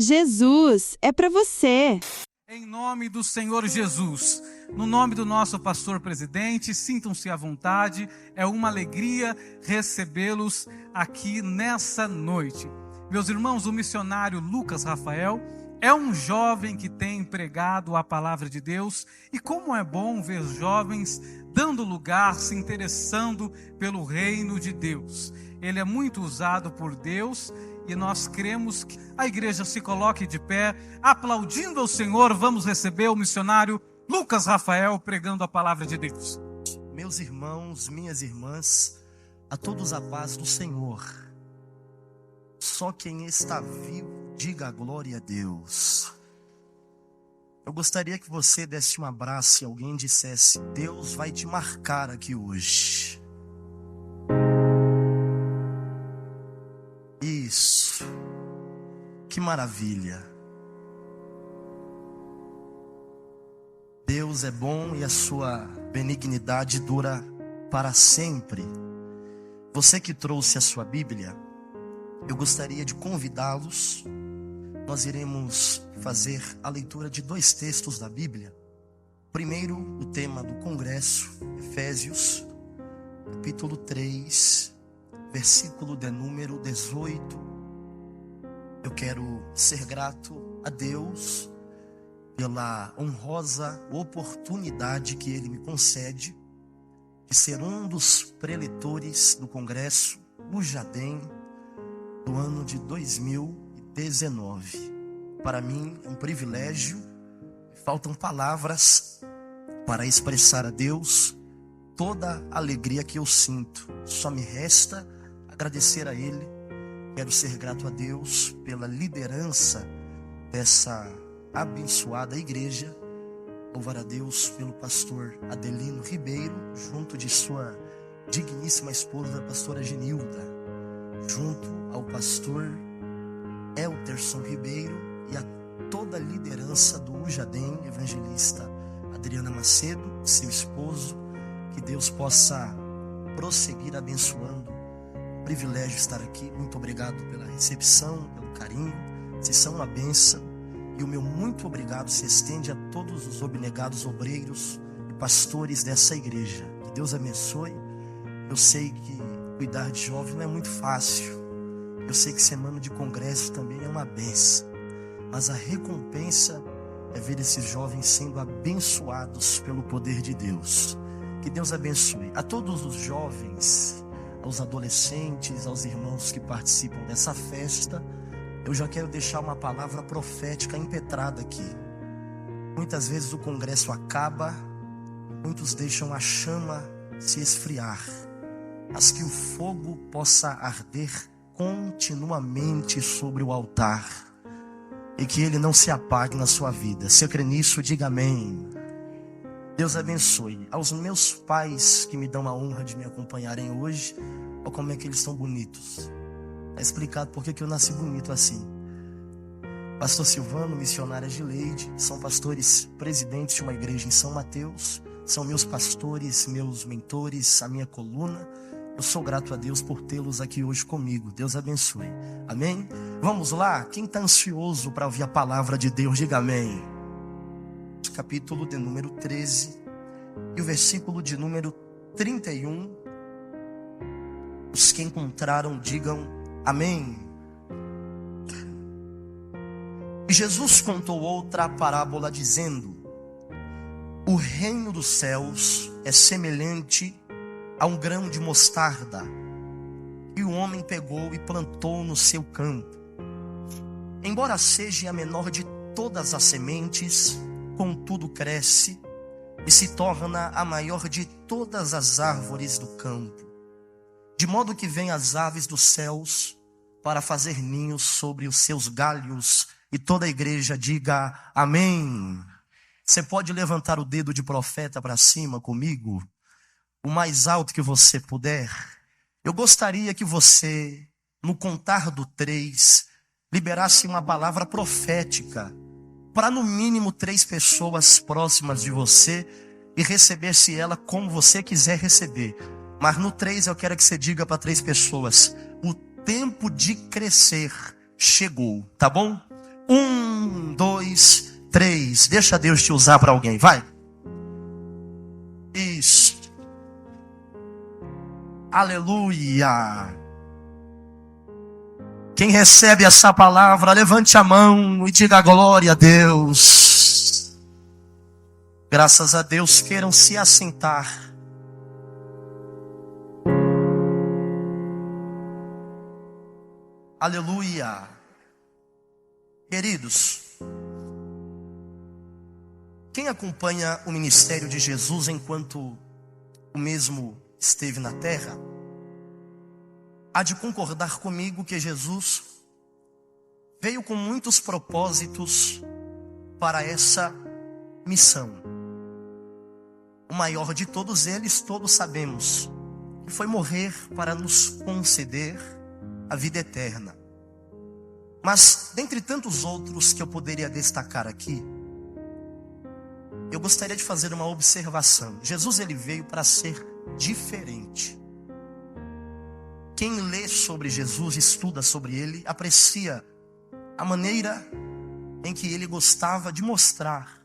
Jesus é para você. Em nome do Senhor Jesus, no nome do nosso pastor presidente, sintam-se à vontade, é uma alegria recebê-los aqui nessa noite. Meus irmãos, o missionário Lucas Rafael é um jovem que tem pregado a palavra de Deus, e como é bom ver jovens dando lugar, se interessando pelo reino de Deus. Ele é muito usado por Deus e nós cremos que a igreja se coloque de pé, aplaudindo ao Senhor. Vamos receber o missionário Lucas Rafael pregando a palavra de Deus. Meus irmãos, minhas irmãs, a todos a paz do Senhor. Só quem está vivo, diga a glória a Deus. Eu gostaria que você desse um abraço e alguém dissesse: Deus vai te marcar aqui hoje. Isso, que maravilha. Deus é bom e a sua benignidade dura para sempre. Você que trouxe a sua Bíblia, eu gostaria de convidá-los. Nós iremos fazer a leitura de 2 textos da Bíblia. Primeiro, o tema do congresso, Efésios, capítulo 3, versículo de número 18. Eu quero ser grato a Deus pela honrosa oportunidade que Ele me concede de ser um dos preletores do congresso Ujadem do ano de 2019. Para mim é um privilégio, faltam palavras para expressar a Deus toda a alegria que eu sinto. Só me resta agradecer a Ele. Quero ser grato a Deus pela liderança dessa abençoada igreja. Louvar a Deus pelo pastor Adelino Ribeiro, junto de sua digníssima esposa, a pastora Genilda, junto ao pastor Elterson Ribeiro e a toda a liderança do Ujadem, evangelista Adriana Macedo, seu esposo. Que Deus possa prosseguir abençoando. Privilégio estar aqui. Muito obrigado pela recepção, pelo carinho. Vocês são uma bênção. E o meu muito obrigado se estende a todos os abnegados obreiros e pastores dessa igreja. Que Deus abençoe. Eu sei que cuidar de jovem não é muito fácil. Eu sei que semana de congresso também é uma bênção. Mas a recompensa é ver esses jovens sendo abençoados pelo poder de Deus. Que Deus abençoe a todos os jovens, aos adolescentes, aos irmãos que participam dessa festa. Eu já quero deixar uma palavra profética impetrada aqui. Muitas vezes o congresso acaba, muitos deixam a chama se esfriar, mas que o fogo possa arder continuamente sobre o altar e que ele não se apague na sua vida. Se crê nisso, diga amém. Deus abençoe. Aos meus pais que me dão a honra de me acompanharem hoje, olha como é que eles estão bonitos. Está explicado por que eu nasci bonito assim. Pastor Silvano, missionária Gileide, são pastores presidentes de uma igreja em São Mateus, são meus pastores, meus mentores, a minha coluna. Eu sou grato a Deus por tê-los aqui hoje comigo. Deus abençoe. Amém? Vamos lá? Quem está ansioso para ouvir a palavra de Deus, diga amém. Capítulo de número 13 e o versículo de número 31. Os que encontraram, digam amém. E Jesus contou outra parábola dizendo: o reino dos céus é semelhante a um grão de mostarda que o homem pegou e plantou no seu campo. Embora seja a menor de todas as sementes, contudo cresce e se torna a maior de todas as árvores do campo, de modo que vêm as aves dos céus para fazer ninhos sobre os seus galhos. E toda a igreja diga amém. Você pode levantar o dedo de profeta para cima comigo, o mais alto que você puder. Eu gostaria que você, no contar do 3, liberasse uma palavra profética para no mínimo 3 pessoas próximas de você e recebesse ela como você quiser receber. Mas no 3 eu quero que você diga para 3 pessoas: o tempo de crescer chegou, tá bom? 1, 2, 3. Deixa Deus te usar para alguém, vai. Isso. Aleluia. Quem recebe essa palavra, levante a mão e diga glória a Deus. Graças a Deus, queiram se assentar. Aleluia. Queridos, quem acompanha o ministério de Jesus enquanto o mesmo esteve na terra, há de concordar comigo que Jesus veio com muitos propósitos para essa missão. O maior de todos eles, todos sabemos, que foi morrer para nos conceder a vida eterna. Mas, dentre tantos outros que eu poderia destacar aqui, eu gostaria de fazer uma observação. Jesus, ele veio para ser diferente. Quem lê sobre Jesus, estuda sobre ele, aprecia a maneira em que ele gostava de mostrar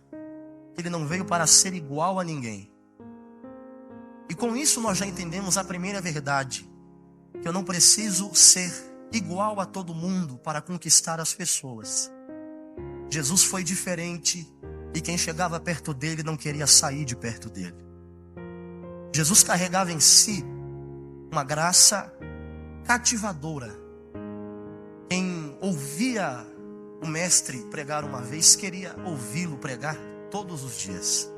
que ele não veio para ser igual a ninguém. E com isso nós já entendemos a primeira verdade, que eu não preciso ser igual a todo mundo para conquistar as pessoas. Jesus foi diferente e quem chegava perto dele não queria sair de perto dele. Jesus carregava em si uma graça cativadora. Quem ouvia o mestre pregar uma vez, queria ouvi-lo pregar todos os dias.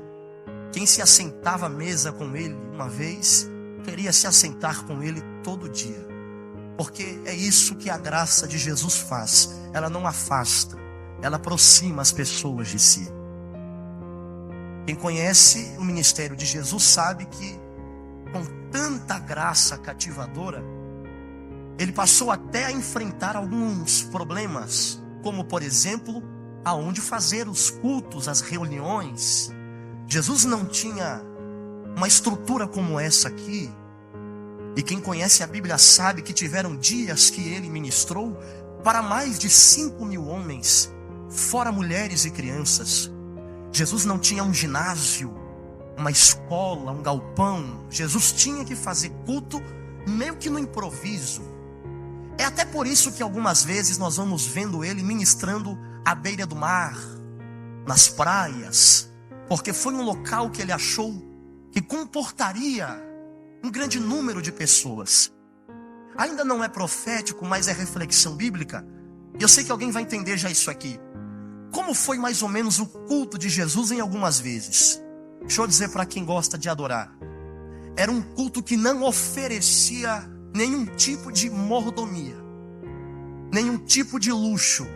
Quem se assentava à mesa com ele uma vez, queria se assentar com ele todo dia. Porque é isso que a graça de Jesus faz. Ela não afasta, ela aproxima as pessoas de si. Quem conhece o ministério de Jesus sabe que com tanta graça cativadora, ele passou até a enfrentar alguns problemas, como por exemplo, aonde fazer os cultos, as reuniões. Jesus não tinha uma estrutura como essa aqui. E quem conhece a Bíblia sabe que tiveram dias que ele ministrou para mais de 5.000 homens, fora mulheres e crianças. Jesus não tinha um ginásio, uma escola, um galpão. Jesus tinha que fazer culto meio que no improviso. É até por isso que algumas vezes nós vamos vendo ele ministrando à beira do mar, nas praias, porque foi um local que ele achou que comportaria um grande número de pessoas. Ainda não é profético, mas é reflexão bíblica. E eu sei que alguém vai entender já isso aqui. Como foi mais ou menos o culto de Jesus em algumas vezes? Deixa eu dizer para quem gosta de adorar. Era um culto que não oferecia nenhum tipo de mordomia, nenhum tipo de luxo.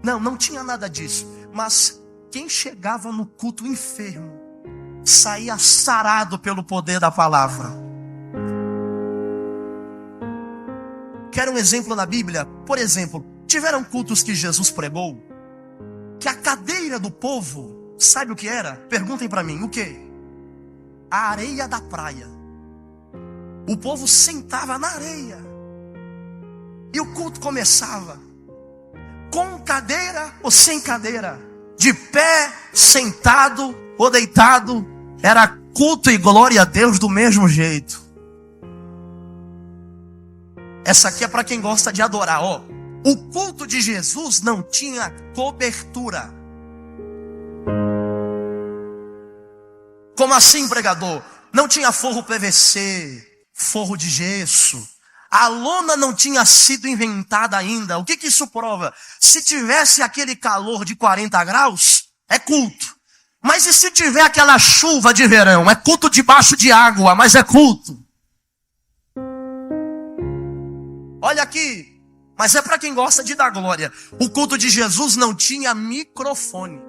Não tinha nada disso. Mas quem chegava no culto enfermo saía sarado pelo poder da palavra. Quer um exemplo na Bíblia? Por exemplo, tiveram cultos que Jesus pregou que a cadeira do povo, sabe o que era? Perguntem para mim, o que? A areia da praia. O povo sentava na areia e o culto começava com cadeira ou sem cadeira, de pé, sentado ou deitado, era culto e glória a Deus do mesmo jeito. Essa aqui é para quem gosta de adorar, ó. O culto de Jesus não tinha cobertura. Como assim, pregador? Não tinha forro PVC, forro de gesso. A lona não tinha sido inventada ainda. O que isso prova? Se tivesse aquele calor de 40 graus, é culto. Mas e se tiver aquela chuva de verão? É culto debaixo de água, mas é culto. Olha aqui, mas é para quem gosta de dar glória. O culto de Jesus não tinha microfone.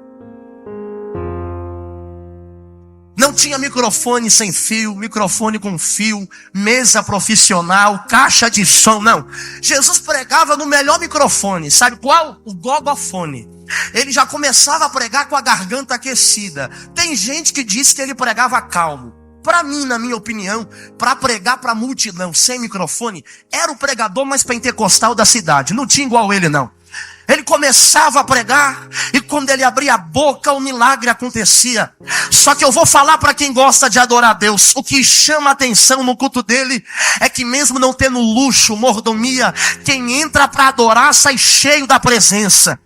Não tinha microfone sem fio, microfone com fio, mesa profissional, caixa de som, não. Jesus pregava no melhor microfone, sabe qual? O gogofone. Ele já começava a pregar com a garganta aquecida. Tem gente que diz que ele pregava calmo. Para mim, na minha opinião, para pregar para multidão sem microfone, era o pregador mais pentecostal da cidade. Não tinha igual ele, não. Ele começava a pregar e quando ele abria a boca, o milagre acontecia. Só que eu vou falar para quem gosta de adorar a Deus. O que chama a atenção no culto dele é que mesmo não tendo luxo, mordomia, quem entra para adorar sai cheio da presença.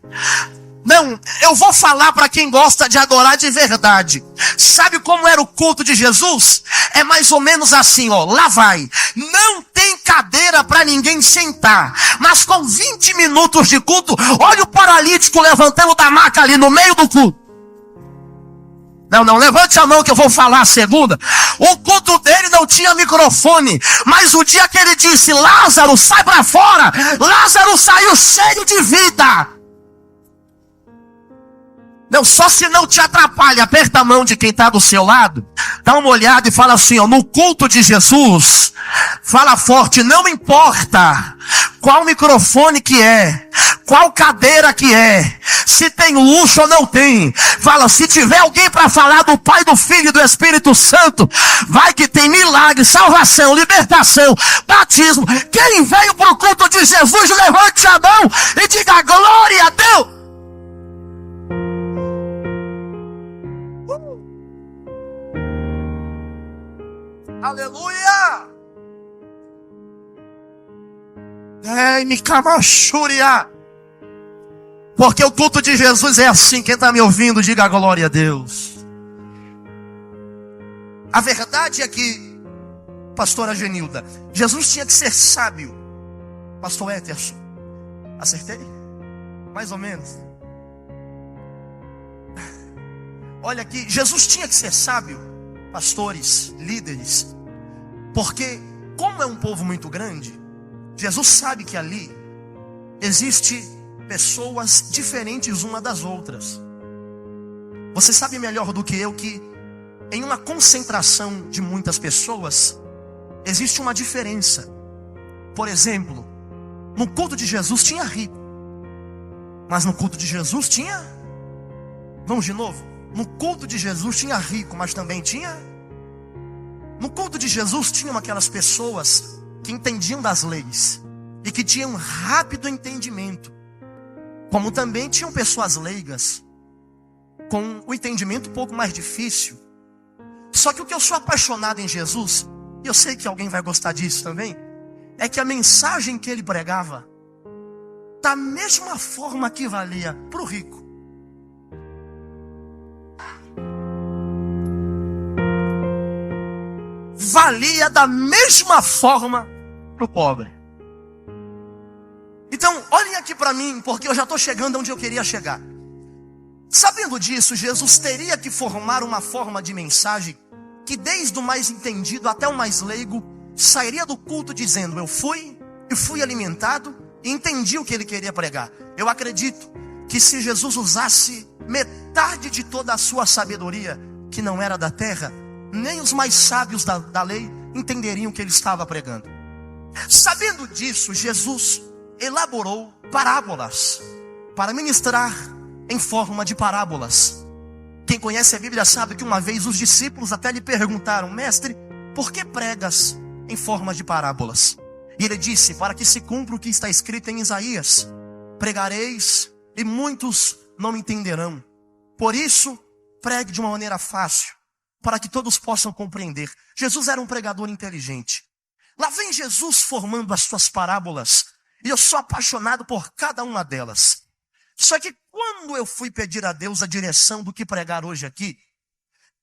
Não, eu vou falar para quem gosta de adorar de verdade. Sabe como era o culto de Jesus? É mais ou menos assim, ó, lá vai. Não tem cadeira para ninguém sentar, mas com 20 minutos de culto, olha o paralítico levantando da maca ali no meio do culto. Não, levante a mão que eu vou falar a segunda. O culto dele não tinha microfone, mas o dia que ele disse, Lázaro, sai para fora, Lázaro saiu cheio de vida. Não, só se não te atrapalha, aperta a mão de quem está do seu lado, dá uma olhada e fala assim, ó, no culto de Jesus, fala forte, não importa qual microfone que é, qual cadeira que é, se tem luxo ou não tem, fala, se tiver alguém para falar do Pai, do Filho e do Espírito Santo, vai que tem milagre, salvação, libertação, batismo. Quem veio para o culto de Jesus, levante a mão e diga glória a Deus. Aleluia! Me camachúria. Porque o culto de Jesus é assim. Quem está me ouvindo, diga glória a Deus. A verdade é que, pastora Genilda, Jesus tinha que ser sábio. Pastor Eterson, acertei? Mais ou menos. Olha aqui, Jesus tinha que ser sábio, pastores, líderes, porque como é um povo muito grande, Jesus sabe que ali existe pessoas diferentes uma das outras. Você sabe melhor do que eu que em uma concentração de muitas pessoas existe uma diferença. Por exemplo, no culto de Jesus tinha rico, mas no culto de Jesus tinha, vamos de novo, no culto de Jesus tinha rico, mas também tinha, no culto de Jesus tinham aquelas pessoas que entendiam das leis e que tinham um rápido entendimento, como também tinham pessoas leigas com o entendimento um pouco mais difícil. Só que o que eu sou apaixonado em Jesus, e eu sei que alguém vai gostar disso também, é que a mensagem que ele pregava, da mesma forma que valia para o rico, valia da mesma forma para o pobre. Então, olhem aqui para mim, porque eu já estou chegando onde eu queria chegar. Sabendo disso, Jesus teria que formar uma forma de mensagem que desde o mais entendido até o mais leigo sairia do culto dizendo, eu fui alimentado e entendi o que ele queria pregar. Eu acredito que se Jesus usasse metade de toda a sua sabedoria, que não era da terra, nem os mais sábios da lei entenderiam o que ele estava pregando. Sabendo disso, Jesus elaborou parábolas para ministrar em forma de parábolas. Quem conhece a Bíblia sabe que uma vez os discípulos até lhe perguntaram, mestre, por que pregas em forma de parábolas? E ele disse, para que se cumpra o que está escrito em Isaías, pregareis e muitos não me entenderão. Por isso, pregue de uma maneira fácil, para que todos possam compreender. Jesus era um pregador inteligente. Lá vem Jesus formando as suas parábolas, e eu sou apaixonado por cada uma delas. Só que quando eu fui pedir a Deus a direção do que pregar hoje aqui,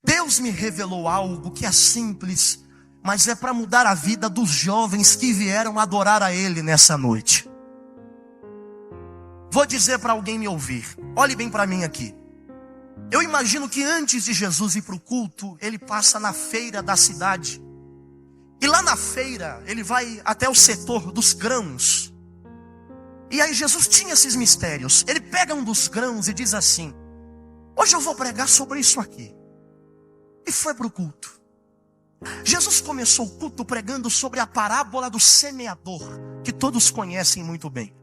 Deus me revelou algo que é simples, mas é para mudar a vida dos jovens que vieram adorar a Ele nessa noite. Vou dizer para alguém me ouvir, olhe bem para mim aqui. Eu imagino que antes de Jesus ir para o culto, ele passa na feira da cidade. E lá na feira, ele vai até o setor dos grãos. E aí Jesus tinha esses mistérios. Ele pega um dos grãos e diz assim, hoje eu vou pregar sobre isso aqui. E foi para o culto. Jesus começou o culto pregando sobre a parábola do semeador, que todos conhecem muito bem.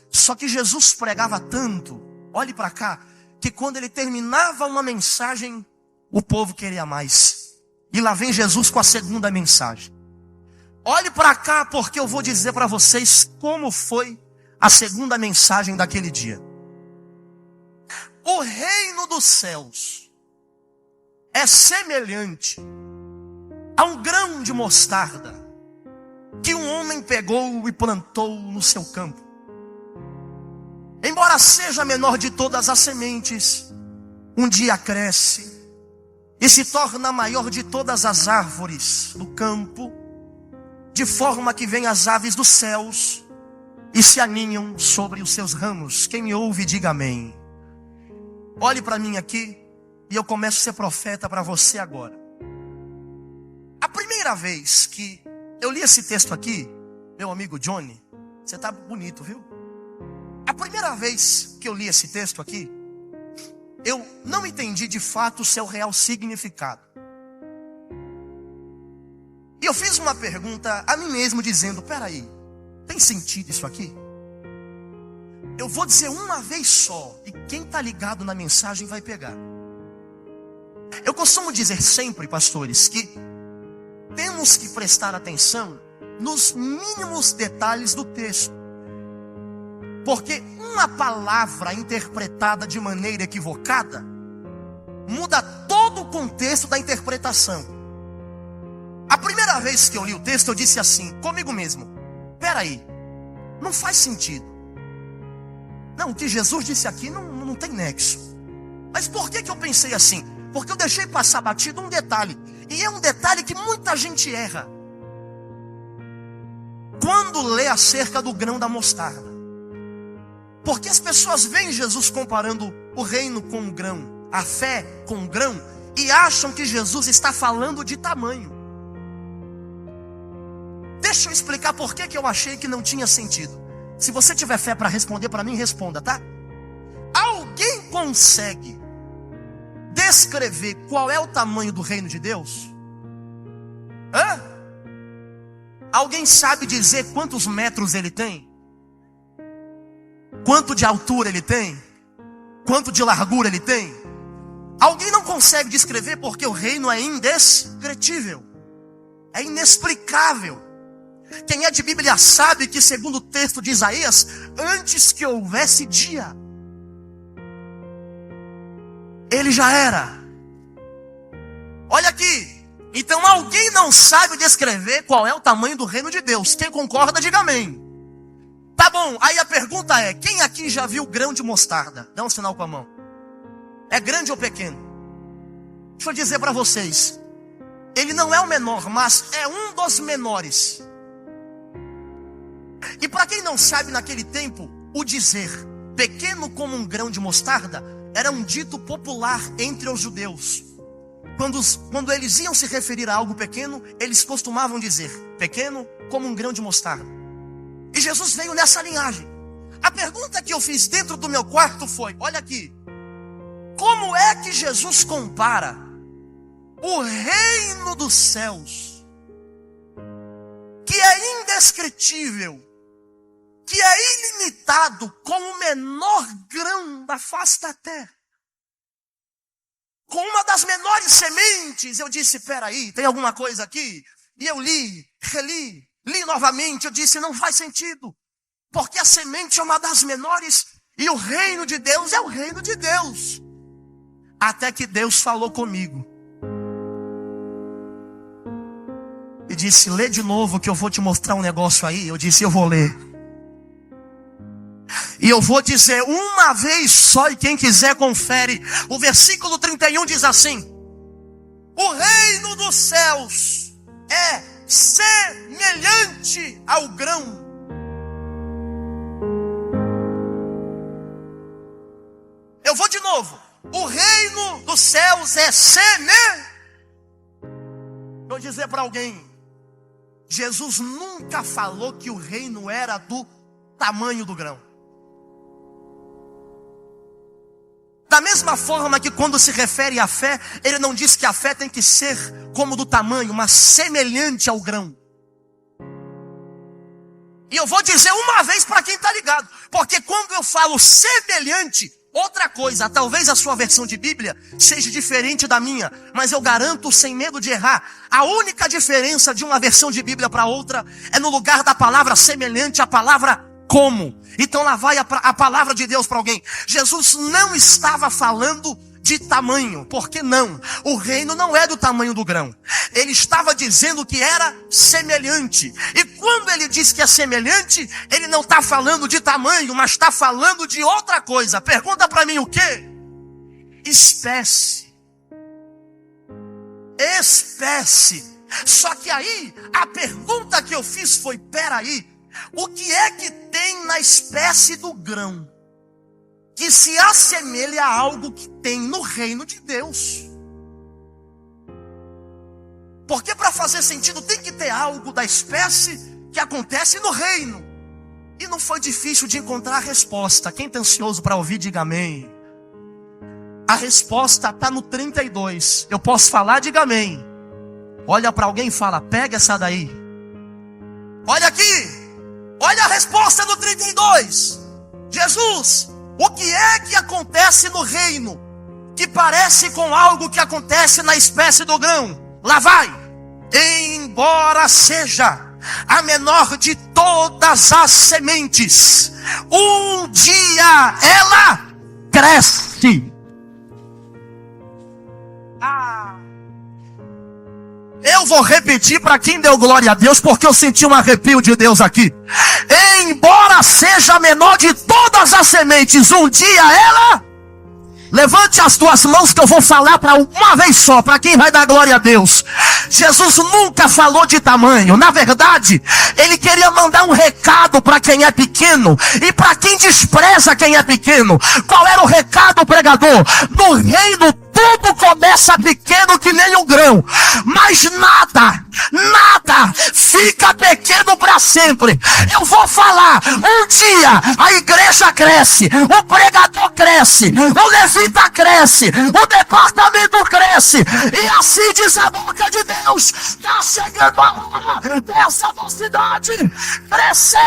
Só que Jesus pregava tanto, olhe para cá, que quando ele terminava uma mensagem, o povo queria mais. E lá vem Jesus com a segunda mensagem. Olhe para cá, porque eu vou dizer para vocês como foi a segunda mensagem daquele dia. O reino dos céus é semelhante a um grão de mostarda que um homem pegou e plantou no seu campo. Embora seja a menor de todas as sementes, um dia cresce e se torna a maior de todas as árvores do campo, de forma que vêm as aves dos céus e se aninham sobre os seus ramos. Quem me ouve, diga amém. Olhe para mim aqui e eu começo a ser profeta para você agora. A primeira vez que eu li esse texto aqui, meu amigo Johnny, você tá bonito, viu? A primeira vez que eu li esse texto aqui, eu não entendi de fato o seu real significado. E eu fiz uma pergunta a mim mesmo dizendo, peraí, tem sentido isso aqui? Eu vou dizer uma vez só, e quem está ligado na mensagem vai pegar. Eu costumo dizer sempre, pastores, que temos que prestar atenção nos mínimos detalhes do texto. Porque uma palavra interpretada de maneira equivocada muda todo o contexto da interpretação. A primeira vez que eu li o texto, eu disse assim, comigo mesmo, peraí, não faz sentido. Não, o que Jesus disse aqui não tem nexo. Mas por que eu pensei assim? Porque eu deixei passar batido um detalhe. E é um detalhe que muita gente erra. Quando lê acerca do grão da mostarda. Porque as pessoas veem Jesus comparando o reino com o grão, a fé com o grão, e acham que Jesus está falando de tamanho. Deixa eu explicar por que eu achei que não tinha sentido. Se você tiver fé para responder para mim, responda, tá? Alguém consegue descrever qual é o tamanho do reino de Deus? Hã? Alguém sabe dizer quantos metros ele tem? Quanto de altura ele tem? Quanto de largura ele tem? Alguém não consegue descrever porque o reino é indescritível. É inexplicável. Quem é de Bíblia sabe que, segundo o texto de Isaías, antes que houvesse dia, ele já era. Olha aqui. Então alguém não sabe descrever qual é o tamanho do reino de Deus. Quem concorda, diga amém. Tá bom, aí a pergunta é, quem aqui já viu grão de mostarda? Dá um sinal com a mão. É grande ou pequeno? Deixa eu dizer para vocês. Ele não é o menor, mas é um dos menores. E para quem não sabe, naquele tempo, o dizer pequeno como um grão de mostarda era um dito popular entre os judeus. Quando eles iam se referir a algo pequeno, eles costumavam dizer pequeno como um grão de mostarda. E Jesus veio nessa linhagem. A pergunta que eu fiz dentro do meu quarto foi, olha aqui, como é que Jesus compara o reino dos céus, que é indescritível, que é ilimitado, com o menor grão da face da terra, com uma das menores sementes? Eu disse, peraí, tem alguma coisa aqui? E eu li novamente, eu disse, não faz sentido, porque a semente é uma das menores, e o reino de Deus é o reino de Deus. Até que Deus falou comigo, e disse, lê de novo que eu vou te mostrar um negócio aí. Eu disse, eu vou ler. E eu vou dizer uma vez só, e quem quiser confere. O versículo 31 diz assim: o reino dos céus é semelhante ao grão. Eu vou de novo. O reino dos céus é semelhante. Vou dizer para alguém, Jesus nunca falou que o reino era do tamanho do grão. Da mesma forma que quando se refere à fé, ele não diz que a fé tem que ser como do tamanho, mas semelhante ao grão. E eu vou dizer uma vez para quem está ligado, porque quando eu falo semelhante, outra coisa, talvez a sua versão de Bíblia seja diferente da minha, mas eu garanto sem medo de errar, a única diferença de uma versão de Bíblia para outra é no lugar da palavra semelhante, a palavra como. Então lá vai a palavra de Deus para alguém. Jesus não estava falando de tamanho, porque não? O reino não é do tamanho do grão. Ele estava dizendo que era semelhante. E quando ele diz que é semelhante, ele não está falando de tamanho, mas está falando de outra coisa. Pergunta para mim o quê? Espécie. Espécie. Só que aí, a pergunta que eu fiz foi, peraí, o que é que tem na espécie do grão que se assemelha a algo que tem no reino de Deus? Porque para fazer sentido tem que ter algo da espécie que acontece no reino. E não foi difícil de encontrar a resposta. Quem está ansioso para ouvir, diga amém. A resposta está no 32. Eu posso falar, diga amém. Olha para alguém e fala, pega essa daí. Olha aqui. Olha a resposta do 32. Jesus, o que é que acontece no reino que parece com algo que acontece na espécie do grão? Lá vai. Embora seja a menor de todas as sementes, um dia ela cresce. Eu vou repetir para quem deu glória a Deus, porque eu senti um arrepio de Deus aqui. Embora seja a menor de todas as sementes, um dia ela... Levante as tuas mãos que eu vou falar para uma vez só, para quem vai dar glória a Deus. Jesus nunca falou de tamanho. Na verdade, ele queria mandar um recado para quem é pequeno e para quem despreza quem é pequeno. Qual era o recado, pregador? No reino tudo começa pequeno que nem um grão, mas nada fica pequeno para sempre. Eu vou falar, um dia a igreja cresce, o pregador cresce, o levita cresce, o departamento cresce, e assim diz a boca de Deus, está chegando a hora dessa mocidade crescer.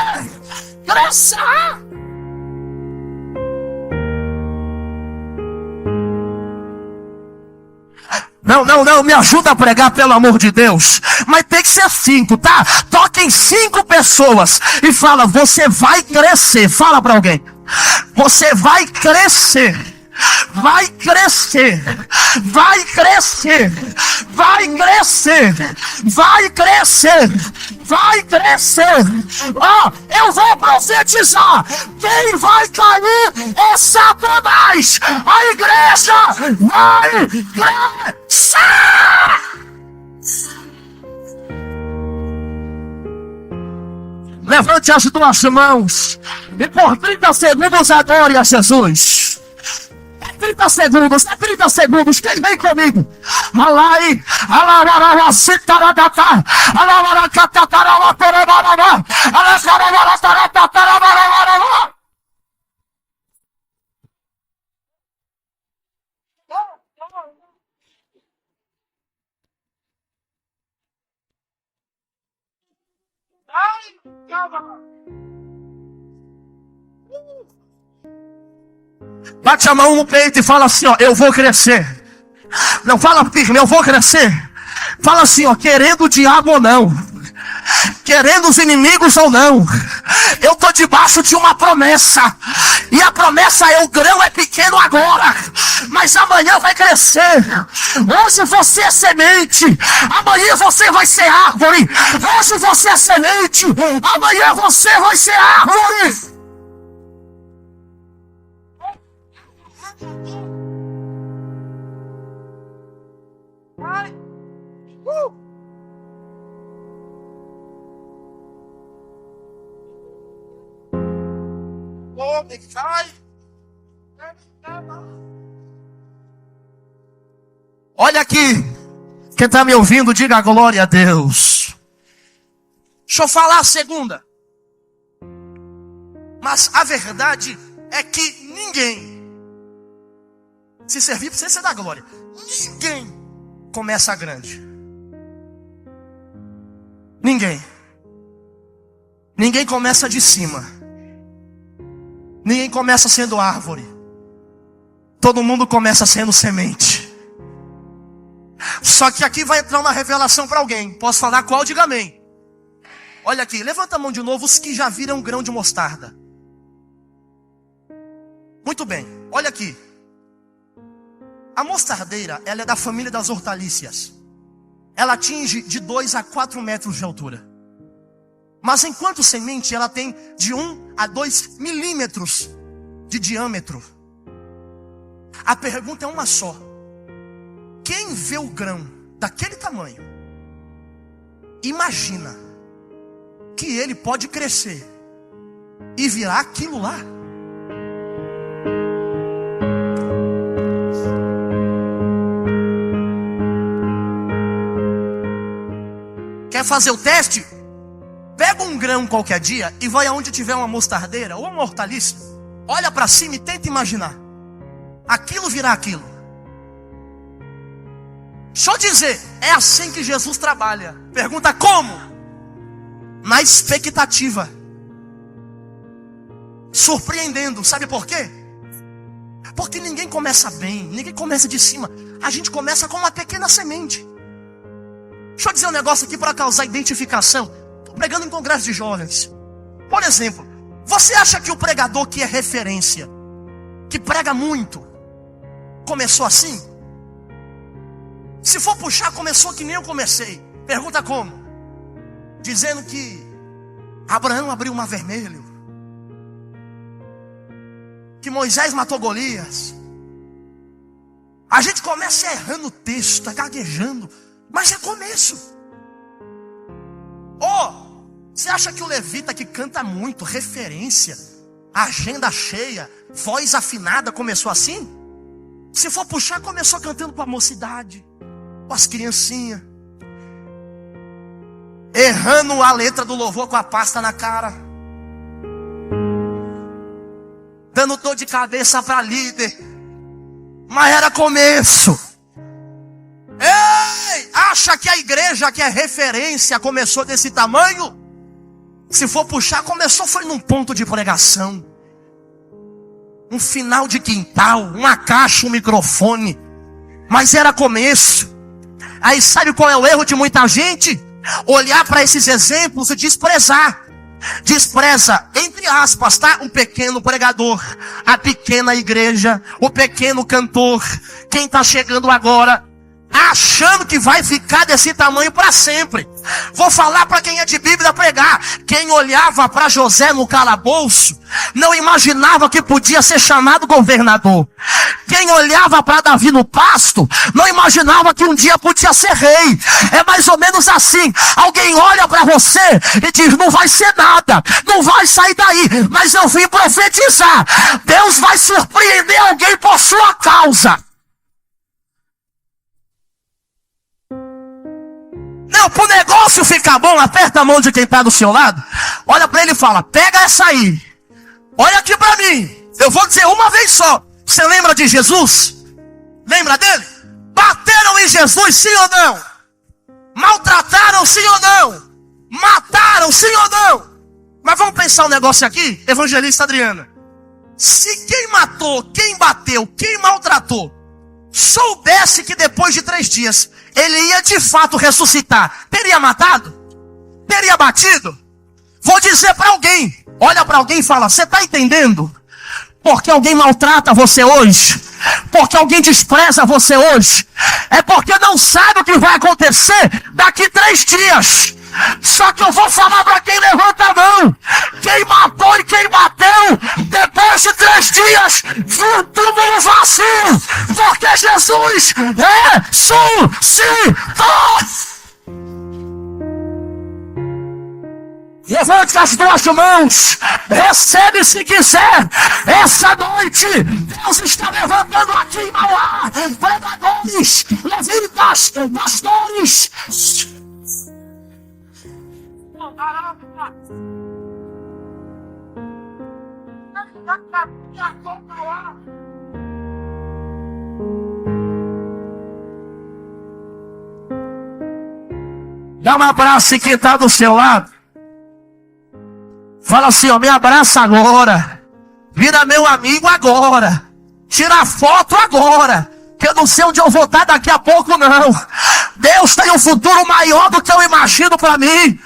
Não, me ajuda a pregar, pelo amor de Deus. Mas tem que ser 5, tá? Toquem 5 pessoas e fala, você vai crescer. Fala para alguém. Você vai crescer. Vai crescer. Vai crescer. Vai crescer. Vai crescer. Vai crescer. Eu vou profetizar. Quem vai cair é Satanás. A igreja vai crescer. Levante as duas mãos e por 30 segundos adore a Jesus. 30 segundos, 30 segundos, quem vem comigo? Alai, alarara, sitaradata, alarara, catatarama, torabarama, alarara, taratarabarama. Bate a mão no peito e fala assim, ó, eu vou crescer. Não fala firme, eu vou crescer. Fala assim, ó, querendo o diabo ou não, querendo os inimigos ou não, eu estou debaixo de uma promessa. E a promessa é, o grão é pequeno agora, mas amanhã vai crescer. Hoje você é semente, amanhã você vai ser árvore. Hoje você é semente, amanhã você vai ser árvore. Olha aqui, quem está me ouvindo, diga glória a Deus. Deixa eu falar a segunda. Mas a verdade é que ninguém, se servir para você dar glória, ninguém começa grande. Ninguém começa de cima. Ninguém começa sendo árvore. Todo mundo começa sendo semente. Só que aqui vai entrar uma revelação para alguém. Posso falar qual? Diga amém. Olha aqui, levanta a mão de novo os que já viram um grão de mostarda. Muito bem, olha aqui. A mostardeira, ela é da família das hortaliças. Ela atinge de 2 a 4 metros de altura. Mas enquanto semente, ela tem de 1 a 2 milímetros de diâmetro. A pergunta é uma só. Quem vê o grão daquele tamanho, imagina que ele pode crescer e virar aquilo lá? Quer fazer o teste? Pega um grão qualquer dia e vai aonde tiver uma mostardeira ou uma hortaliça. Olha para cima e tenta imaginar. Aquilo virá aquilo. Deixa eu dizer, é assim que Jesus trabalha. Pergunta como? Na expectativa. Surpreendendo, sabe por quê? Porque ninguém começa bem, ninguém começa de cima. A gente começa com uma pequena semente. Deixa eu dizer um negócio aqui para causar identificação. Estou pregando em congresso de jovens. Por exemplo, você acha que o pregador que é referência, que prega muito, começou assim? Se for puxar, começou que nem eu comecei. Pergunta como? Dizendo que Abraão abriu o mar vermelho, que Moisés matou Golias. A gente começa errando o texto, gaguejando, mas é começo. Você acha que o levita que canta muito, referência, agenda cheia, voz afinada, começou assim? Se for puxar, começou cantando para a mocidade, com as criancinhas, errando a letra do louvor com a pasta na cara, dando dor de cabeça para líder. Mas era começo. Ei, acha que a igreja que é referência começou desse tamanho? Se for puxar, começou foi num ponto de pregação, um final de quintal, uma caixa, um microfone. Mas era começo. Aí sabe qual é o erro de muita gente? Olhar para esses exemplos e desprezar. Despreza, entre aspas, tá? Um pequeno pregador, a pequena igreja, o pequeno cantor, quem está chegando agora, achando que vai ficar desse tamanho para sempre. Vou falar para quem é de Bíblia pregar. Quem olhava para José no calabouço não imaginava que podia ser chamado governador. Quem olhava para Davi no pasto não imaginava que um dia podia ser rei. É mais ou menos assim. Alguém olha para você e diz: não vai ser nada, não vai sair daí, mas eu vim profetizar. Deus vai surpreender alguém por sua causa. Não, para o negócio ficar bom, aperta a mão de quem está do seu lado. Olha para ele e fala: pega essa aí. Olha aqui para mim. Eu vou dizer uma vez só. Você lembra de Jesus? Lembra dele? Bateram em Jesus, sim ou não? Maltrataram, sim ou não? Mataram, sim ou não? Mas vamos pensar um negócio aqui, evangelista Adriana. Se quem matou, quem bateu, quem maltratou, soubesse que depois de 3 dias ele ia de fato ressuscitar, teria matado? Teria batido? Vou dizer para alguém, olha para alguém e fala: você está entendendo? Porque alguém maltrata você hoje, porque alguém despreza você hoje, é porque não sabe o que vai acontecer daqui 3 dias. Só que eu vou falar para quem levanta a mão: quem matou e quem bateu, depois de 3 dias, túmulo vazio, porque Jesus ressuscitou. Levante as 2 mãos, recebe se quiser. Essa noite, Deus está levantando aqui em Mauá pregadores, levitas, pastores. Dá um abraço em quem está do seu lado. Fala assim: ó, me abraça agora. Vira meu amigo agora. Tira foto agora. Que eu não sei onde eu vou estar daqui a pouco, não. Deus tem um futuro maior do que eu imagino para mim.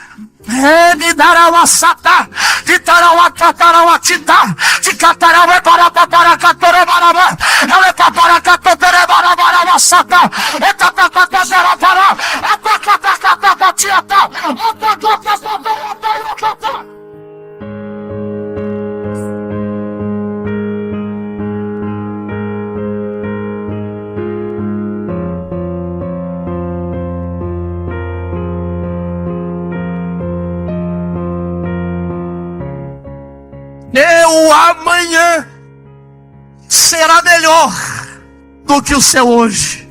Me dará uma sata, te dará uma catarauatita, te catará é para catorabara, ela é para catorabara, sata, é catarabara, meu amanhã será melhor do que o seu hoje.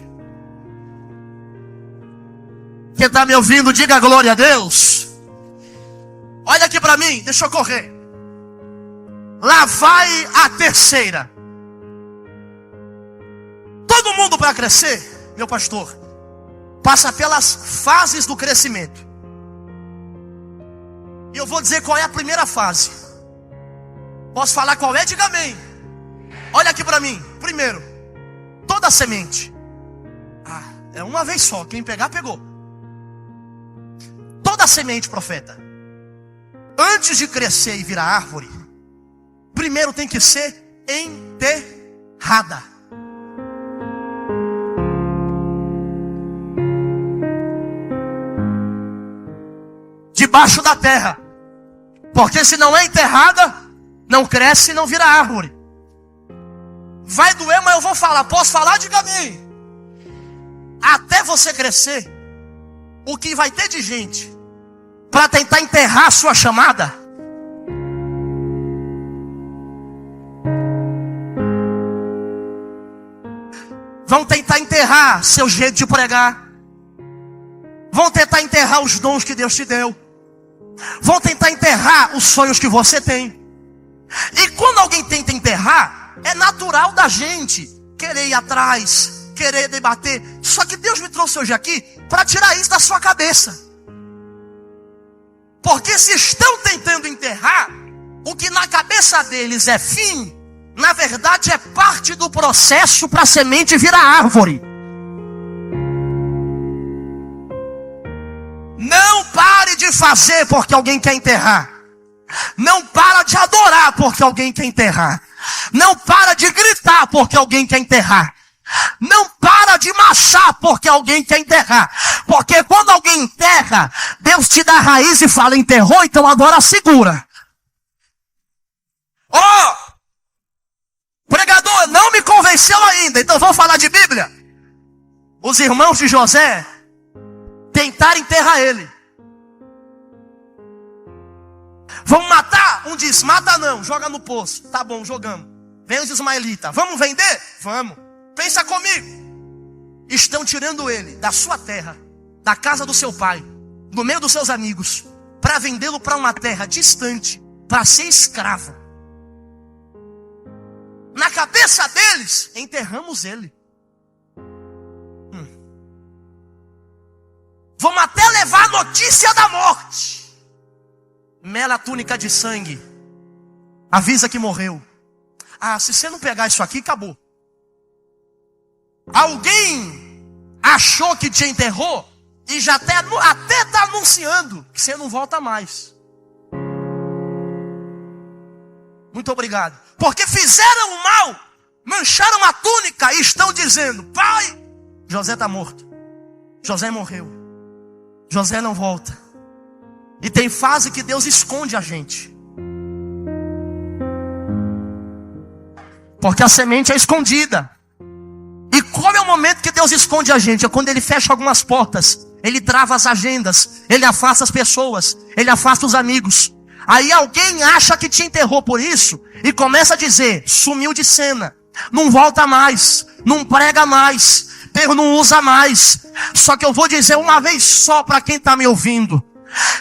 Quem está me ouvindo, diga glória a Deus. Olha aqui para mim, deixa eu correr. Lá vai a terceira. Todo mundo para crescer, meu pastor, passa pelas fases do crescimento. E eu vou dizer qual é a primeira fase. Posso falar qual é? Diga amém. Olha aqui para mim. Primeiro, toda semente. É uma vez só. Quem pegar, pegou. Toda semente, profeta, antes de crescer e virar árvore, primeiro tem que ser enterrada. Debaixo da terra. Porque se não é enterrada, não cresce e não vira árvore. Vai doer, mas eu vou falar. Posso falar? Diga amém. Até você crescer, o que vai ter de gente para tentar enterrar a sua chamada, vão tentar enterrar seu jeito de pregar, vão tentar enterrar os dons que Deus te deu, vão tentar enterrar os sonhos que você tem. E quando alguém tenta enterrar, é natural da gente querer ir atrás, querer debater. Só que Deus me trouxe hoje aqui para tirar isso da sua cabeça. Porque se estão tentando enterrar, o que na cabeça deles é fim, na verdade é parte do processo para a semente virar árvore. Não pare de fazer porque alguém quer enterrar. Não para de adorar porque alguém quer enterrar. Não para de gritar porque alguém quer enterrar. Não para de marchar porque alguém quer enterrar. Porque quando alguém enterra, Deus te dá a raiz e fala: enterrou, então agora segura. Pregador, não me convenceu ainda, então vamos falar de Bíblia. Os irmãos de José tentaram enterrar ele. Vamos matar? Um diz: mata não, joga no poço. Tá bom, jogamos. Vem os ismaelitas: vamos vender? Vamos. Pensa comigo. Estão tirando ele da sua terra, da casa do seu pai, no meio dos seus amigos, para vendê-lo para uma terra distante, para ser escravo. Na cabeça deles, enterramos ele. Vamos até levar a notícia da morte. Mela túnica de sangue, avisa que morreu. Se você não pegar isso aqui, acabou. Alguém achou que te enterrou e já até está anunciando que você não volta mais. Muito obrigado. Porque fizeram o mal, mancharam a túnica e estão dizendo: pai, José está morto, José morreu, José não volta. E tem fase que Deus esconde a gente, porque a semente é escondida. E qual é o momento que Deus esconde a gente? É quando Ele fecha algumas portas, Ele trava as agendas, Ele afasta as pessoas, Ele afasta os amigos. Aí alguém acha que te enterrou por isso e começa a dizer: sumiu de cena, não volta mais, não prega mais, Deus não usa mais. Só que eu vou dizer uma vez só para quem está me ouvindo: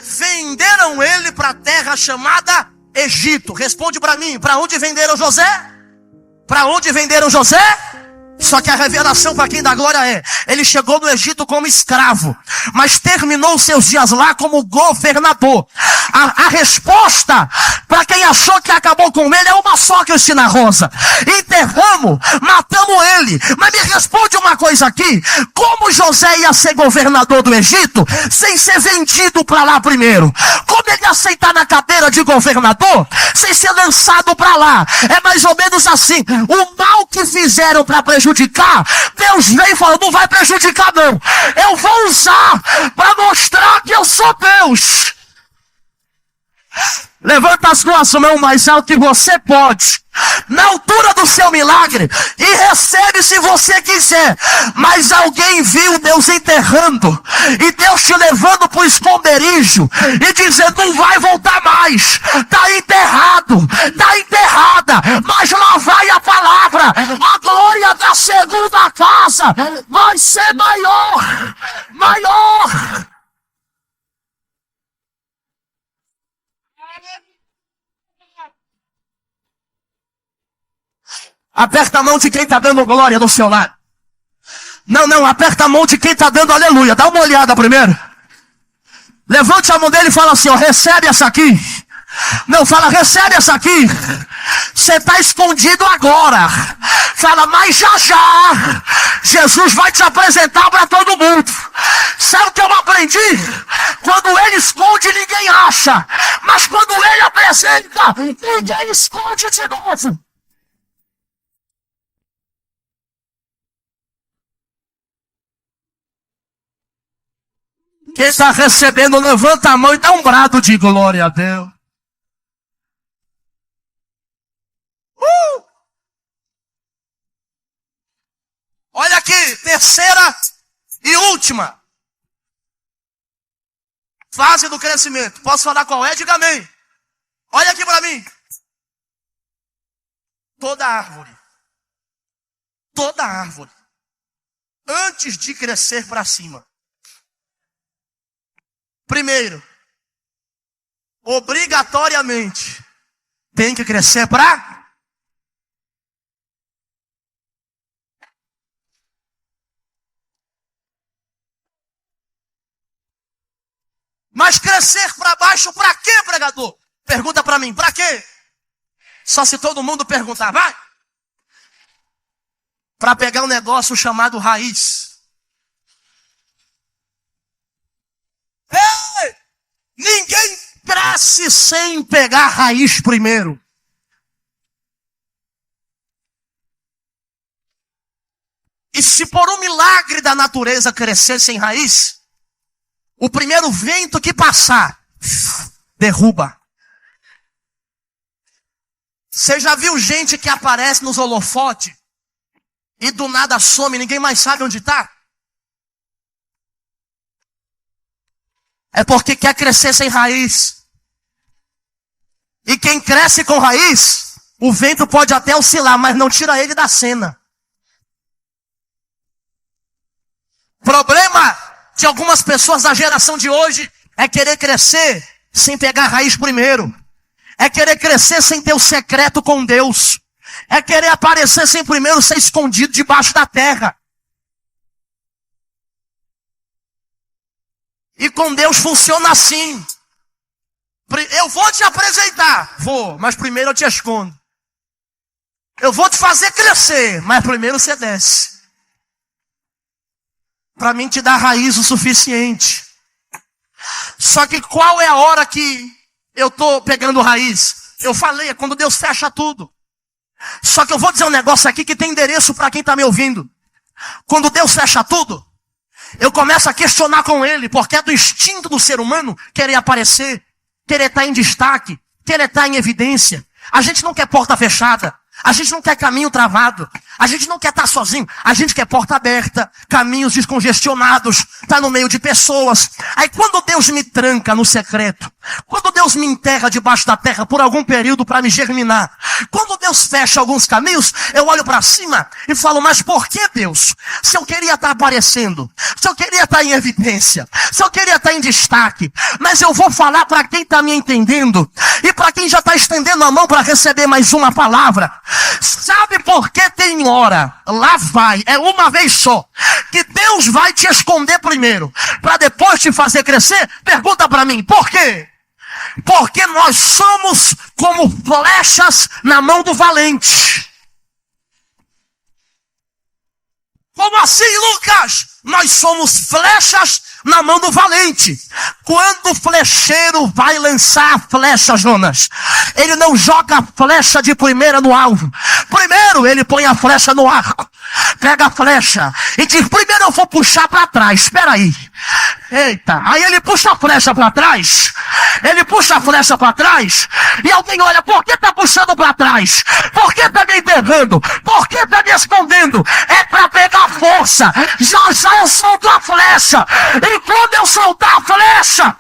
venderam ele para a terra chamada Egito. Responde para mim: para onde venderam José? Para onde venderam José? Só que a revelação para quem dá glória é, ele chegou no Egito como escravo, mas terminou seus dias lá como governador. A resposta para quem achou que acabou com ele é uma só, Cristina Rosa: enterramos, matamos ele. Mas me responde uma coisa aqui: como José ia ser governador do Egito sem ser vendido para lá primeiro? Como ele ia aceitar na cadeira de governador sem ser lançado para lá? É mais ou menos assim: o mal que fizeram para prejudicar, Deus veio e falou: não vai prejudicar não, eu vou usar para mostrar que eu sou Deus. Levanta as suas mãos mais alto que você pode, na altura do seu milagre, e recebe se você quiser. Mas alguém viu Deus enterrando, e Deus te levando para o esconderijo, e dizendo: não vai voltar mais, está enterrado, está enterrada, mas lá vai a palavra, a glória da segunda casa vai ser maior, maior. Aperta a mão de quem está dando glória do seu lado. Não, aperta a mão de quem está dando aleluia. Dá uma olhada primeiro. Levante a mão dele e fala assim: ó, recebe essa aqui. Não, fala: recebe essa aqui. Você está escondido agora. Fala: mas já Jesus vai te apresentar para todo mundo. Sabe o que eu aprendi? Quando ele esconde, ninguém acha. Mas quando ele apresenta, ninguém esconde de novo. Quem está recebendo, levanta a mão e dá um brado de glória a Deus. Olha aqui, terceira e última fase do crescimento. Posso falar qual é? Diga amém. Olha aqui para mim. Toda árvore, antes de crescer para cima, primeiro, obrigatoriamente, tem que crescer para... Mas crescer para baixo para quê, pregador? Pergunta para mim, para quê? Só se todo mundo perguntar, vai. Para pegar um negócio chamado raiz. Ei! Ninguém cresce sem pegar raiz primeiro. E se por um milagre da natureza crescer sem raiz, o primeiro vento que passar, derruba. Você já viu gente que aparece nos holofotes e do nada some, ninguém mais sabe onde está? É porque quer crescer sem raiz. E quem cresce com raiz, o vento pode até oscilar, mas não tira ele da cena. Problema de algumas pessoas da geração de hoje é querer crescer sem pegar raiz primeiro. É querer crescer sem ter o secreto com Deus. É querer aparecer sem primeiro ser escondido debaixo da terra. E com Deus funciona assim. Eu vou te apresentar. Vou, mas primeiro eu te escondo. Eu vou te fazer crescer, mas primeiro você desce. Para mim te dar raiz o suficiente. Só que qual é a hora que eu estou pegando raiz? Eu falei, é quando Deus fecha tudo. Só que eu vou dizer um negócio aqui que tem endereço para quem está me ouvindo. Quando Deus fecha tudo, eu começo a questionar com Ele, porque é do instinto do ser humano querer aparecer, querer estar em destaque, querer estar em evidência. A gente não quer porta fechada. A gente não quer caminho travado. A gente não quer estar sozinho. A gente quer porta aberta, caminhos descongestionados, estar no meio de pessoas. Aí quando Deus me tranca no secreto, Quando Deus me enterra debaixo da terra por algum período para me germinar, quando Deus fecha alguns caminhos, eu olho para cima e falo, mas por que Deus? Se eu queria estar aparecendo, se eu queria estar em evidência, se eu queria estar em destaque, mas eu vou falar para quem está me entendendo e para quem já está estendendo a mão para receber mais uma palavra. Sabe por que tem hora, lá vai, é uma vez só, que Deus vai te esconder primeiro, para depois te fazer crescer? Pergunta para mim, por quê? Porque nós somos como flechas na mão do valente. Como assim, Lucas? Nós somos flechas na mão do valente. Quando o flecheiro vai lançar a flecha, Jonas, ele não joga a flecha de primeira no alvo. Primeiro ele põe a flecha no arco. Pega a flecha e diz, primeiro eu vou puxar para trás. Espera aí. Eita, aí ele puxa a flecha para trás. Ele puxa a flecha para trás. E alguém olha, por que tá puxando para trás? Por que tá me enterrando? Por que tá me escondendo? É para pegar força. Já já eu solto a flecha. E quando eu soltar a flecha,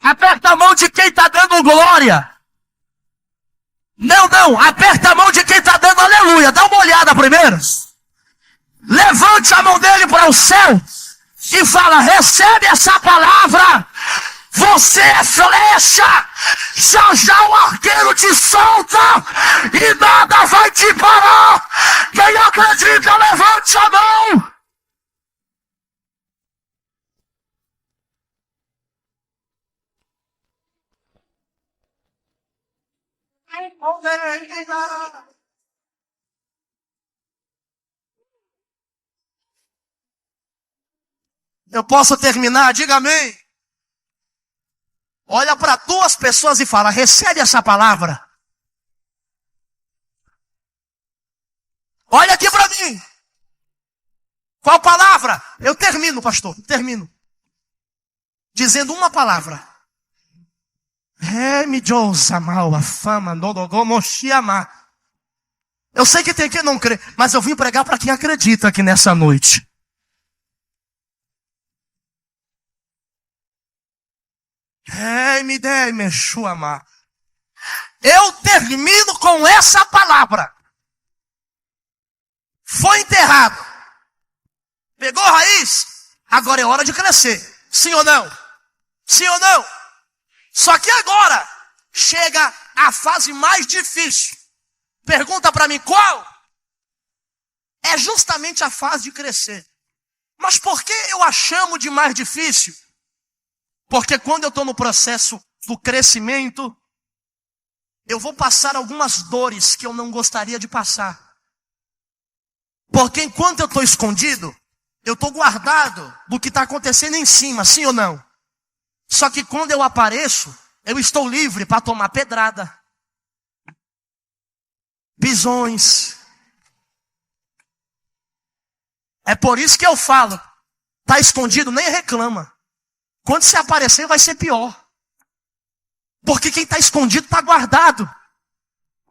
aperta a mão de quem tá dando glória. Não, aperta a mão de quem está dando aleluia. Dá uma olhada primeiro. Levante a mão dele para o céu e fala, recebe essa palavra. Você é flecha. Já já o arqueiro te solta e nada vai te parar. Quem acredita, levante a mão. Eu posso terminar? Diga amém. Olha para duas pessoas e fala, recebe essa palavra. Olha aqui para mim. Qual palavra? Eu termino, pastor, termino. Dizendo uma palavra. Eu sei que tem quem não crê, mas eu vim pregar para quem acredita aqui nessa noite. Eu termino com essa palavra. Foi enterrado. Pegou raiz. Agora é hora de crescer. Sim ou não? Sim ou não? Só que agora chega a fase mais difícil. Pergunta para mim qual? É justamente a fase de crescer. Mas por que eu a chamo de mais difícil? Porque quando eu estou no processo do crescimento, eu vou passar algumas dores que eu não gostaria de passar. Porque enquanto eu estou escondido, eu estou guardado do que está acontecendo em cima, sim ou não? Só que quando eu apareço, eu estou livre para tomar pedrada, pisões. É por isso que eu falo, está escondido, nem reclama. Quando se aparecer vai ser pior. Porque quem está escondido está guardado.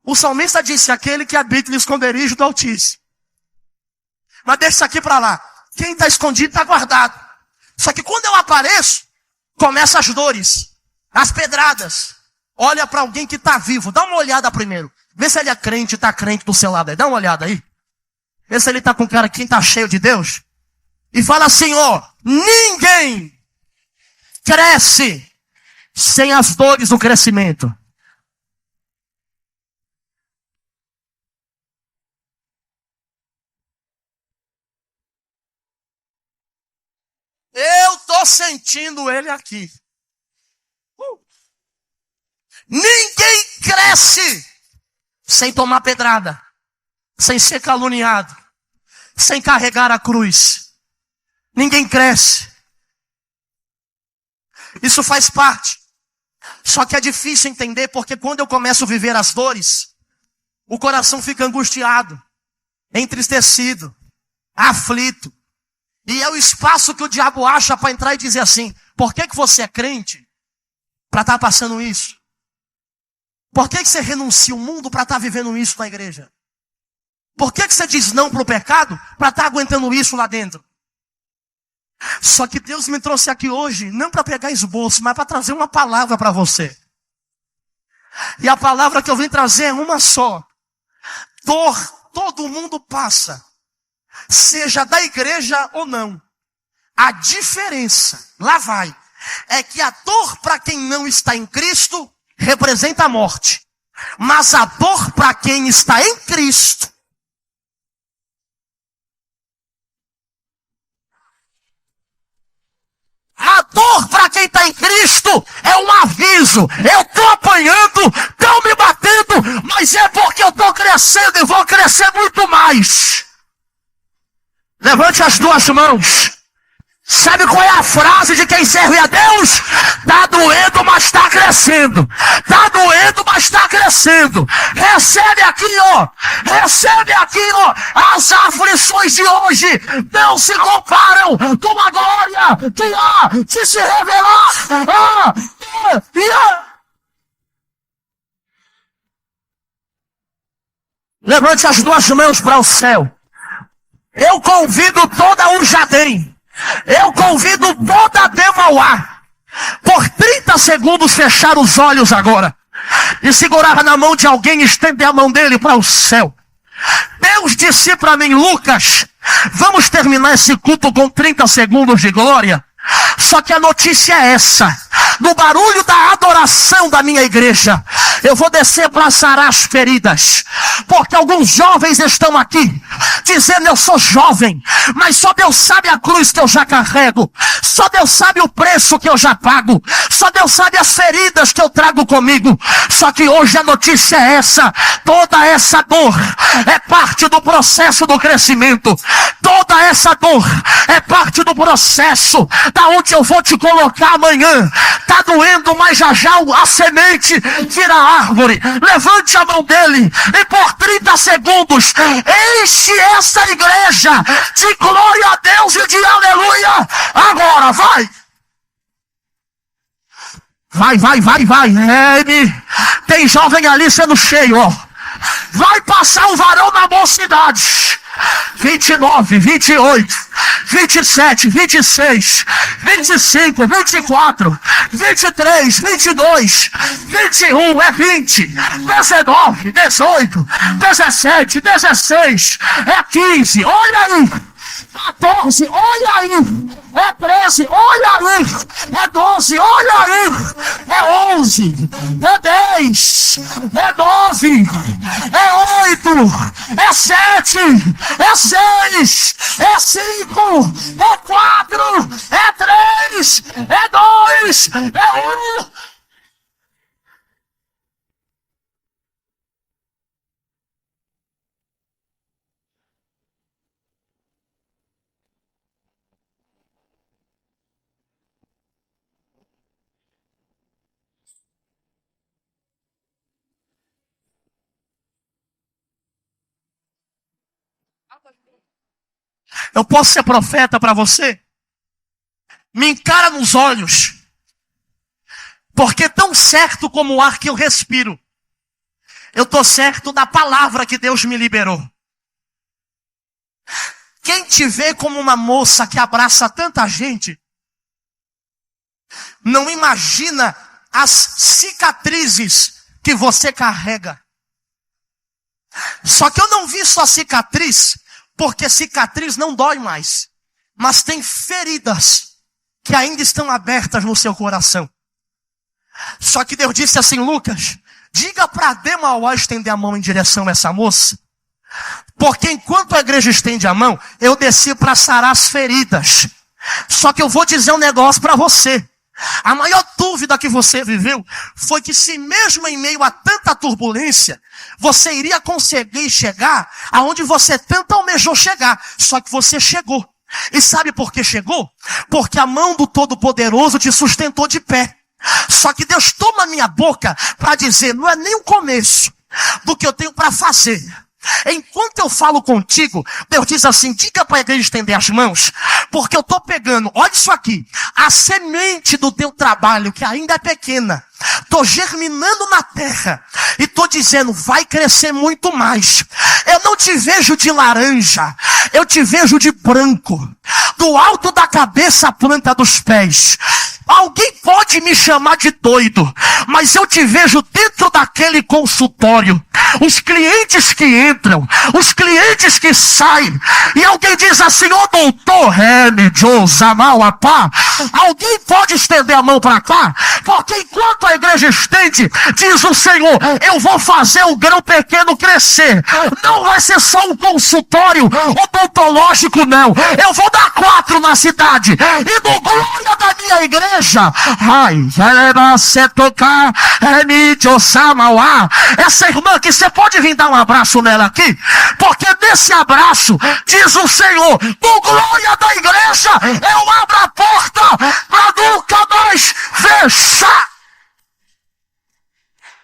O salmista disse, aquele que habita no esconderijo do Altíssimo. Mas deixa isso aqui para lá. Quem está escondido está guardado. Só que quando eu apareço, começam as dores, as pedradas. Olha para alguém que está vivo. Dá uma olhada primeiro. Vê se ele é crente, está crente do seu lado aí. Dá uma olhada aí. Vê se ele está com cara, quem está cheio de Deus. E fala assim, ó, ninguém cresce sem as dores do crescimento. Eu estou sentindo ele aqui. Ninguém cresce sem tomar pedrada, sem ser caluniado, sem carregar a cruz. Ninguém cresce. Isso faz parte. Só que é difícil entender, porque quando eu começo a viver as dores, o coração fica angustiado, entristecido, aflito. E é o espaço que o diabo acha para entrar e dizer assim, por que você é crente para estar passando isso? Por que você renuncia o mundo para estar vivendo isso na igreja? Por que você diz não para o pecado para estar aguentando isso lá dentro? Só que Deus me trouxe aqui hoje, não para pegar esboço, mas para trazer uma palavra para você. E a palavra que eu vim trazer é uma só. Dor, todo mundo passa. Seja da igreja ou não. A diferença, lá vai, é que a dor para quem não está em Cristo representa a morte. Mas a dor para quem está em Cristo, a dor para quem está em Cristo é um aviso. Eu estou apanhando, estão me batendo, mas é porque eu estou crescendo e vou crescer muito mais. Levante as duas mãos. Sabe qual é a frase de quem serve a Deus? Tá doendo, mas está crescendo. Tá doendo, mas está crescendo. Recebe aqui, ó. Recebe aqui, ó. As aflições de hoje não se comparam com a glória que há de se revelar. Levante as duas mãos para o céu. Eu convido toda o Jardim. Eu convido toda a Demauá, por 30 segundos, fechar os olhos agora. E segurar na mão de alguém e estender a mão dele para o céu. Deus disse para mim, Lucas, vamos terminar esse culto com 30 segundos de glória. Só que a notícia é essa. No barulho da adoração da minha igreja, eu vou descer para sarar as feridas. Porque alguns jovens estão aqui, dizendo, eu sou jovem, mas só Deus sabe a cruz que eu já carrego. Só Deus sabe o preço que eu já pago. Só Deus sabe as feridas que eu trago comigo. Só que hoje a notícia é essa. Toda essa dor é parte do processo do crescimento. Toda essa dor é parte do processo da onde eu vou te colocar amanhã. Tá doendo, mas já já a semente vira árvore. Levante a mão dele e por 30 segundos enche essa igreja de glória a Deus e de aleluia. Agora, vai. Vai. Tem jovem ali sendo cheio, ó. Vai passar o varão na mocidade. 29, 28, 27, 26, 25, 24, 23, 22, 21, é 20, 19, 18, 17, 16, é 15, olha aí, 14, olha aí, é 13, olha aí, é 12, olha aí, é 11, é 10, é 9, é 8, é 7, é 6, é 5, é 4, é 3, é 2, é 1. Eu posso ser profeta para você? Me encara nos olhos. Porque tão certo como o ar que eu respiro, eu estou certo da palavra que Deus me liberou. Quem te vê como uma moça que abraça tanta gente, não imagina as cicatrizes que você carrega. Só que eu não vi sua cicatriz, porque cicatriz não dói mais. Mas tem feridas que ainda estão abertas no seu coração. Só que Deus disse assim, Lucas, diga para Demauá estender a mão em direção a essa moça. Porque enquanto a igreja estende a mão, eu desci para sarar as feridas. Só que eu vou dizer um negócio para você. A maior dúvida que você viveu foi que se mesmo em meio a tanta turbulência, você iria conseguir chegar aonde você tanto almejou chegar. Só que você chegou. E sabe por que chegou? Porque a mão do Todo-Poderoso te sustentou de pé. Só que Deus toma minha boca para dizer, não é nem o começo do que eu tenho para fazer. Enquanto eu falo contigo, Deus diz assim, diga para a igreja estender as mãos, porque eu estou pegando, olha isso aqui, a semente do teu trabalho, que ainda é pequena, estou germinando na terra, e estou dizendo, vai crescer muito mais. Eu não te vejo de laranja, Eu te vejo de branco, do alto da cabeça à planta dos pés. Alguém pode me chamar de doido, mas eu te vejo dentro daquele consultório. Os clientes que entram, os clientes que saem, e alguém diz assim: ô doutor, alguém pode estender a mão para cá? Porque enquanto a igreja estende, diz o Senhor, eu vou fazer o grão pequeno crescer. Não vai ser só um consultório odontológico, não. Eu vou dar 4 na cidade. E no glória da minha igreja, essa irmã que você pode vir dar um abraço nela aqui, porque nesse abraço, diz o Senhor, no glória da igreja, eu abro a porta para nunca mais fechar.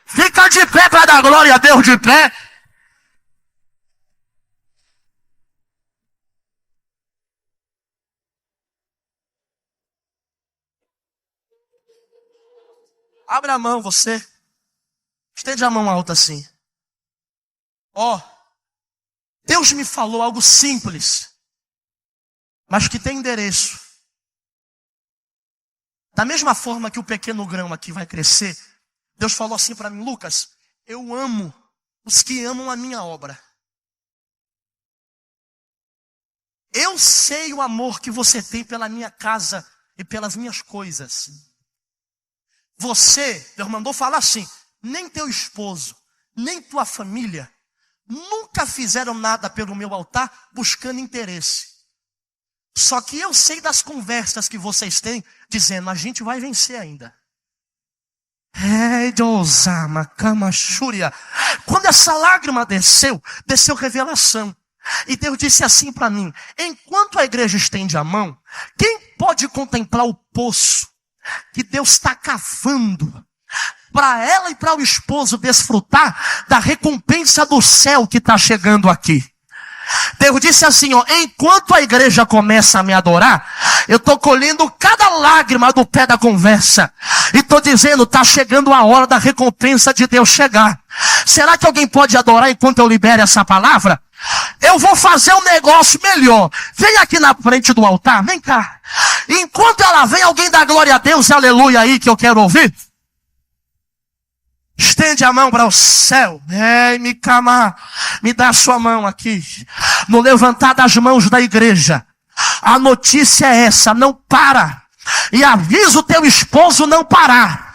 Fica de pé para dar glória a Deus de pé. Abre a mão, você. Estende a mão alta assim. Deus me falou algo simples, mas que tem endereço. Da mesma forma que o pequeno grão aqui vai crescer, Deus falou assim para mim: Lucas, eu amo os que amam a minha obra. Eu sei o amor que você tem pela minha casa e pelas minhas coisas. Você, Deus mandou falar assim, nem teu esposo, nem tua família nunca fizeram nada pelo meu altar buscando interesse. Só que eu sei das conversas que vocês têm, dizendo, a gente vai vencer ainda. Quando essa lágrima desceu revelação. E Deus disse assim para mim: enquanto a igreja estende a mão, quem pode contemplar o poço que Deus está cavando para ela e para o esposo desfrutar da recompensa do céu que está chegando aqui? Deus disse assim, enquanto a igreja começa a me adorar, eu estou colhendo cada lágrima do pé da conversa. E estou dizendo, está chegando a hora da recompensa de Deus chegar. Será que alguém pode adorar enquanto eu libero essa palavra? Eu vou fazer um negócio melhor. Vem aqui na frente do altar, vem cá. Enquanto ela vem, alguém dá glória a Deus, aleluia aí, que eu quero ouvir. Estende a mão para o céu. Me dá a sua mão aqui. No levantar das mãos da igreja, a notícia é essa: não para. E avisa o teu esposo não parar.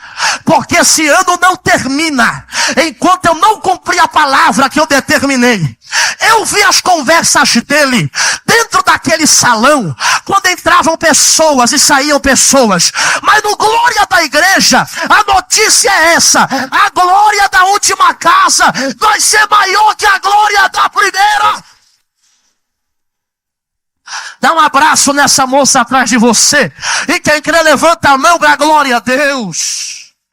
Porque esse ano não termina enquanto eu não cumprir a palavra que eu determinei. Eu vi as conversas dele dentro daquele salão, quando entravam pessoas e saíam pessoas. Mas no glória da igreja, a notícia é essa: a glória da última casa vai ser maior que a glória da primeira. Dá um abraço nessa moça atrás de você. E quem crê, levanta a mão para a glória a Deus.